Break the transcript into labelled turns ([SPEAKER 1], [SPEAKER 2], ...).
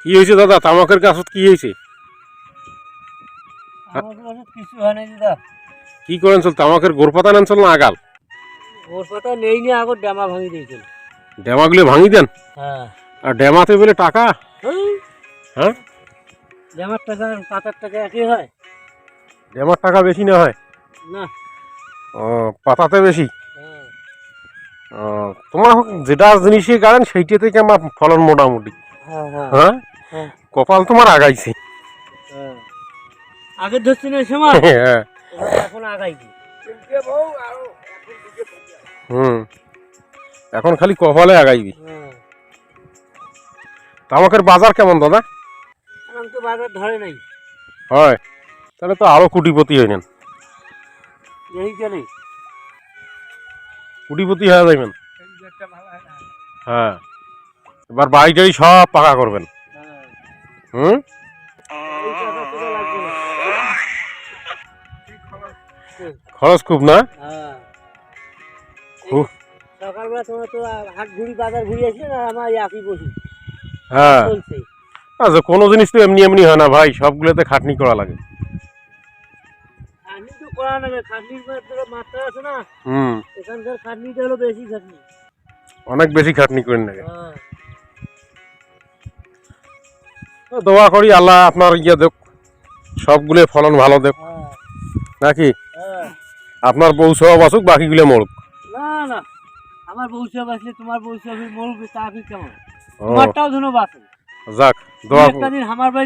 [SPEAKER 1] কি হয়েছে দাদা, তামাকের গাছত কি হয়েছে?
[SPEAKER 2] কিছু হয় না দাদা।
[SPEAKER 1] কি করেন চল, তামাকের গোড়পাতা নেন চল না আগাল?
[SPEAKER 2] ওর পাতা নেই নি, আগর ডামা ভাঙি দিয়েছিল।
[SPEAKER 1] ড্যামাগুলো ভাঙি দেন?
[SPEAKER 2] হ্যাঁ।
[SPEAKER 1] আর ড্যামাতে বলে টাকা? হ্যাঁ,
[SPEAKER 2] ডামার টাকা আর পাতার টাকা একই হয়
[SPEAKER 1] ড্যামার টাকা বেশি না হয়?
[SPEAKER 2] না।
[SPEAKER 1] ও, পাতাতে বেশি।
[SPEAKER 2] হ্যাঁ।
[SPEAKER 1] ও, তোমার যেটা জিনিসে গাড়েন সেইটা থেকে আমার ফলন মোটামুটি।
[SPEAKER 2] হ্যাঁ হ্যাঁ
[SPEAKER 1] হ্যাঁ,
[SPEAKER 2] হ্যাঁ
[SPEAKER 1] কপাল তোমার আগাইছে।
[SPEAKER 2] হ্যাঁ। আগে ধরছি না সময়,
[SPEAKER 1] হ্যাঁ।
[SPEAKER 2] এখন আগাইছি।
[SPEAKER 1] হুম, এখন খালি কপালে আগাইবি।
[SPEAKER 2] হ্যাঁ।
[SPEAKER 1] তামাকের বাজার কেমন দাদা?
[SPEAKER 2] এখন তো বাজার ধরে নাই।
[SPEAKER 1] হয়, তাহলে তো আরো কোটিপতি হইলেন।
[SPEAKER 2] এই জানি
[SPEAKER 1] কোটিপতি হয়ে যাবেন। হ্যাঁ, এবার বাড়ি টাড়ি সব পাকা করবেন। হুম, খরচ খুব না? খুব।
[SPEAKER 2] সকালবেলা তোমার তো হাট ঘুরি বাজার ঘুরি আসলে না, আমার একই বসি
[SPEAKER 1] হ্যাঁ,
[SPEAKER 2] চলছে।
[SPEAKER 1] আচ্ছা, কোনো জিনিস তো এমনি এমনি হয় না ভাই, সবগুলোতে খাটনি করা লাগে।
[SPEAKER 2] খাটনি তো করা লাগে, খাটনির মাত্রা আছে না।
[SPEAKER 1] হুম,
[SPEAKER 2] এখানকার খাটনিটা হলো বেশি খাটনি।
[SPEAKER 1] অনেক বেশি খাটনি করে লাগে।
[SPEAKER 2] হ্যাঁ।
[SPEAKER 1] দোয়া করি আল্লাহ আপনার দেখ, সবগুলো ফলন ভালো দেখ
[SPEAKER 2] হ্যাঁ।
[SPEAKER 1] নাকি?
[SPEAKER 2] হ্যাঁ।
[SPEAKER 1] আপনার বউ সব আসুক, বাকিগুলো মরুক।
[SPEAKER 2] না না, আমার বউ সব আসলে তোমার বউ সব মরবে, তা কি কেমন?
[SPEAKER 1] ও,
[SPEAKER 2] তোমারটাও ধন্যবাদ।
[SPEAKER 1] যাক, দোয়া
[SPEAKER 2] একটা দিন আমার বাড়ি